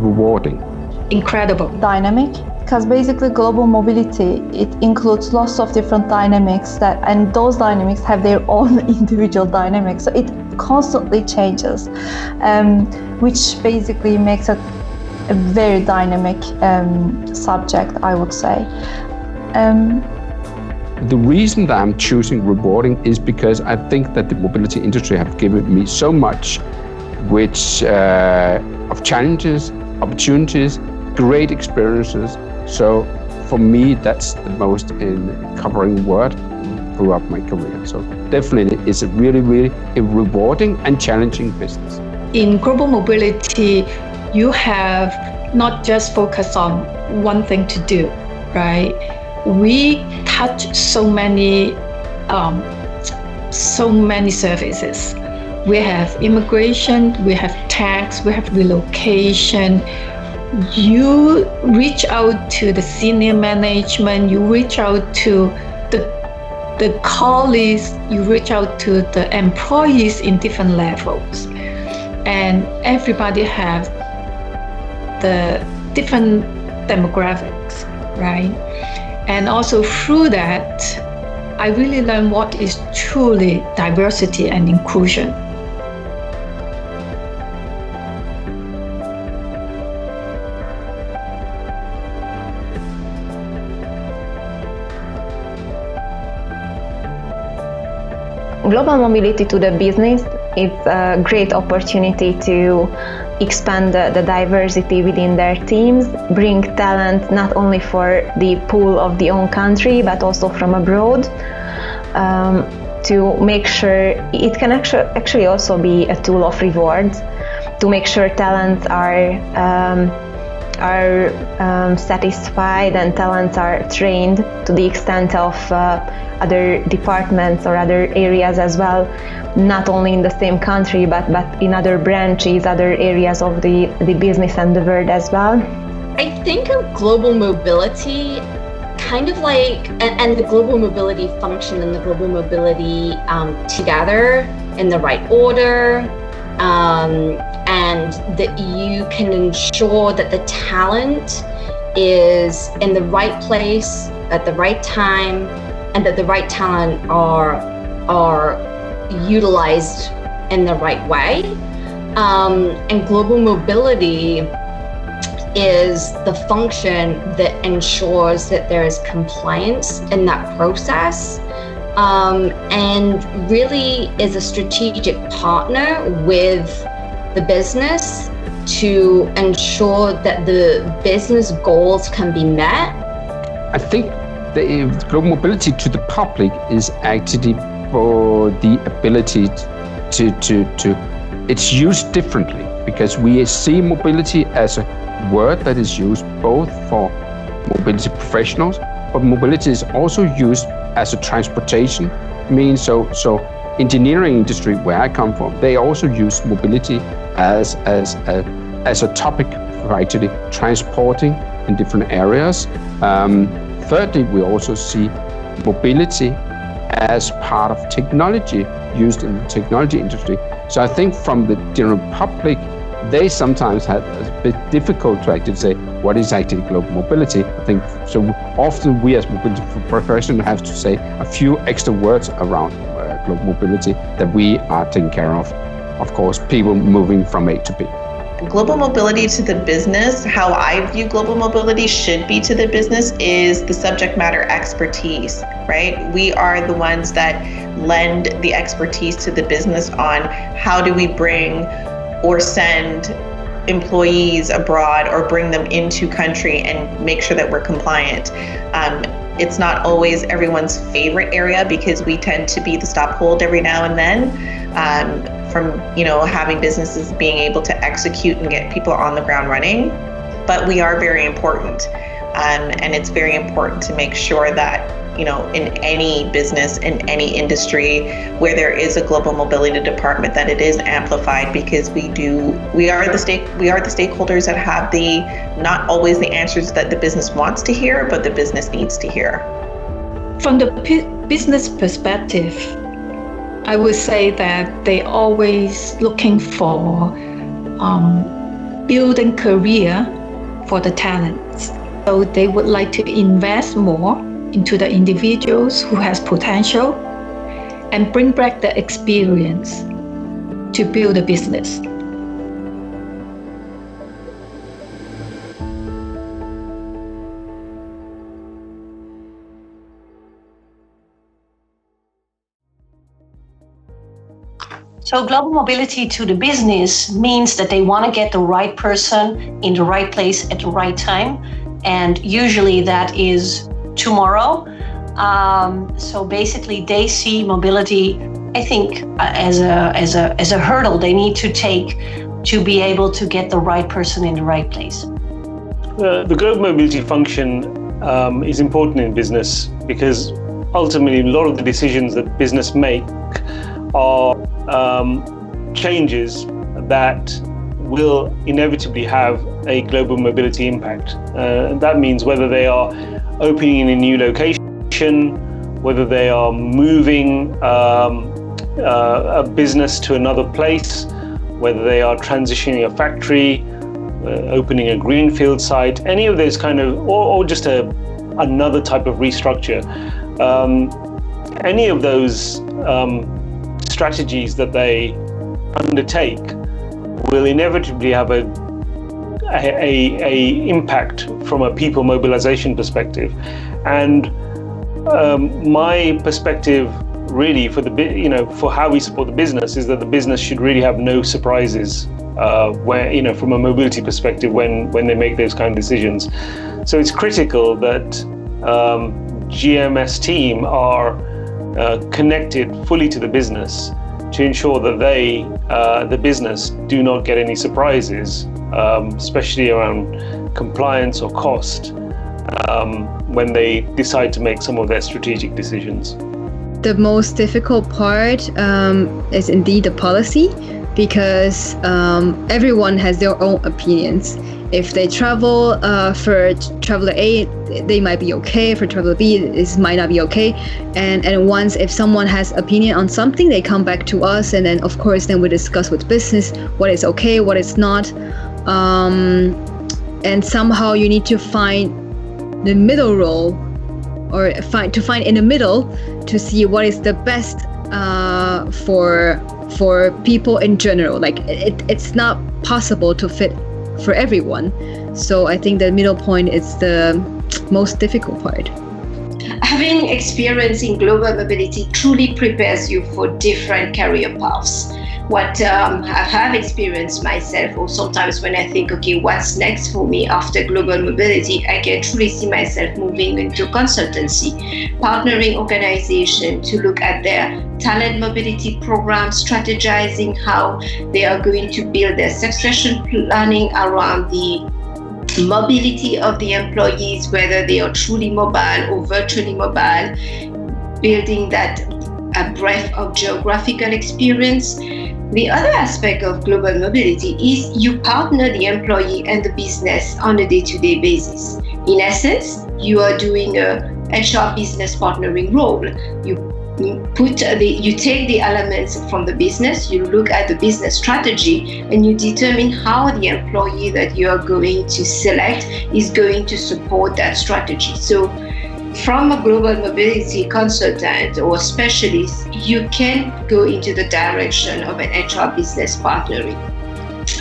rewarding? Incredible. Dynamic, because basically global mobility, it includes lots of different dynamics and those dynamics have their own individual dynamics. So it constantly changes, which basically makes it a very dynamic subject, I would say. The reason that I'm choosing rewarding is because I think that the mobility industry have given me so much, which of challenges, opportunities, great experiences. So for me, that's the most covering word throughout my career. So definitely it's a really, really rewarding and challenging business. In global mobility, you have not just focused on one thing to do, right? We touch so many services. We have immigration, we have tax, we have relocation. You reach out to the senior management, you reach out to the colleagues, you reach out to the employees in different levels. And everybody have the different demographics, right? And also through that, I really learned what is truly diversity and inclusion. Global mobility to the business is a great opportunity to expand the diversity within their teams, bring talent not only for the pool of the own country but also from abroad, to make sure it can actually also be a tool of reward, to make sure talents are satisfied and talents are trained to the extent of other departments or other areas as well, not only in the same country but in other branches, other areas of the business and the world as well. I think of global mobility kind of like, and the global mobility function and the global mobility together in the right order, and that you can ensure that the talent is in the right place at the right time, and that the right talent are utilized in the right way. And global mobility is the function that ensures that there is compliance in that process, and really is a strategic partner with the business to ensure that the business goals can be met. I think the global mobility to the public is actually for the ability to it's used differently, because we see mobility as a word that is used both for mobility professionals, but mobility is also used as a transportation means. So engineering industry, where I come from, they also use mobility as a topic for actually transporting in different areas. Thirdly, we also see mobility as part of technology used in the technology industry. So I think from the general public, they sometimes have a bit difficult to actually say what is actually global mobility. I think so often we as mobility professionals have to say a few extra words around global mobility that we are taking care of. Of course, people moving from A to B. Global mobility to the business, how I view global mobility should be to the business, is the subject matter expertise, right? We are the ones that lend the expertise to the business on how do we bring or send employees abroad or bring them into country and make sure that we're compliant. It's not always everyone's favorite area because we tend to be the stop hold every now and then. From having businesses being able to execute and get people on the ground running, but we are very important, and it's very important to make sure that in any business, in any industry where there is a global mobility department, that it is amplified, because we are the stakeholders that have not always the answers that the business wants to hear, but the business needs to hear. From the business perspective, I would say that they always looking for building career for the talents. So they would like to invest more into the individuals who has potential and bring back the experience to build a business. So global mobility to the business means that they want to get the right person in the right place at the right time. And usually that is tomorrow. So basically they see mobility, I think, as a hurdle they need to take to be able to get the right person in the right place. The global mobility function is important in business because ultimately a lot of the decisions that business make are changes that will inevitably have a global mobility impact. And that means whether they are opening in a new location, whether they are moving a business to another place, whether they are transitioning a factory, opening a greenfield site, any of those kind of, or just another type of restructure. Any of those strategies that they undertake will inevitably have a impact from a people mobilization perspective. And my perspective really for how we support the business is that the business should really have no surprises from a mobility perspective when they make those kind of decisions. So it's critical that GMS team are connected fully to the business to ensure that the business do not get any surprises, especially around compliance or cost, when they decide to make some of their strategic decisions. The most difficult part is indeed the policy, because everyone has their own opinions. If they travel for traveler A, they might be okay. For traveler B, this might not be okay. And once if someone has opinion on something, they come back to us, and then of course then we discuss with business what is okay, what is not. And somehow you need to find the middle role, or find in the middle to see what is the best for people in general. Like it's not possible to fit for everyone. So I think the middle point is the most difficult part. Having experience in global mobility truly prepares you for different career paths. What I have experienced myself, or sometimes when I think, okay, what's next for me after global mobility, I can truly see myself moving into consultancy, partnering organization to look at their talent mobility programs, strategizing how they are going to build their succession planning around the mobility of the employees, whether they are truly mobile or virtually mobile, building that a breadth of geographical experience. The other aspect of global mobility is you partner the employee and the business on a day-to-day basis. In essence, you are doing a HR business partnering role. You take the elements from the business, you look at the business strategy, and you determine how the employee that you are going to select is going to support that strategy. So from a global mobility consultant or specialist, you can go into the direction of an HR business partnering.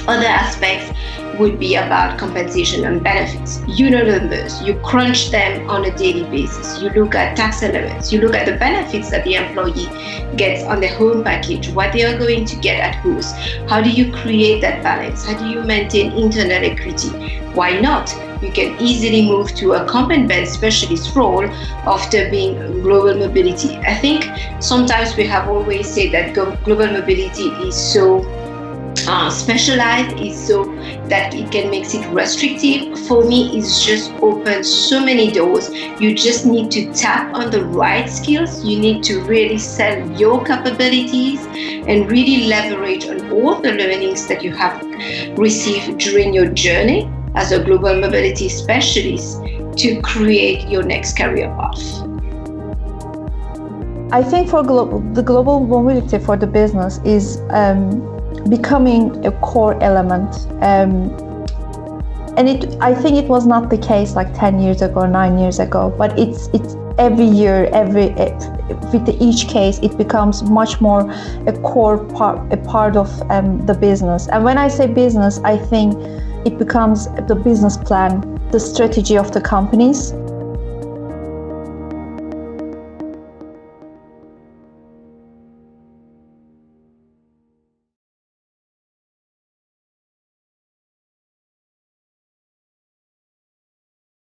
Other aspects would be about compensation and benefits. You know numbers, you crunch them on a daily basis. You look at tax elements, you look at the benefits that the employee gets on their home package, what they are going to get at Who's. How do you create that balance? How do you maintain internal equity? Why not? You can easily move to a comp and ben specialist role after being global mobility. I think sometimes we have always said that global mobility is so specialized, is so that it can make it restrictive. For me, it's just opened so many doors. You just need to tap on the right skills. You need to really sell your capabilities and really leverage on all the learnings that you have received during your journey as a global mobility specialist to create your next career path. I think for the global mobility for the business is becoming a core element. and I think it was not the case like 10 years ago, 9 years ago, but it's every year, with each case, it becomes much more a core part of the business. And when I say business, I think it becomes the business plan, the strategy of the companies.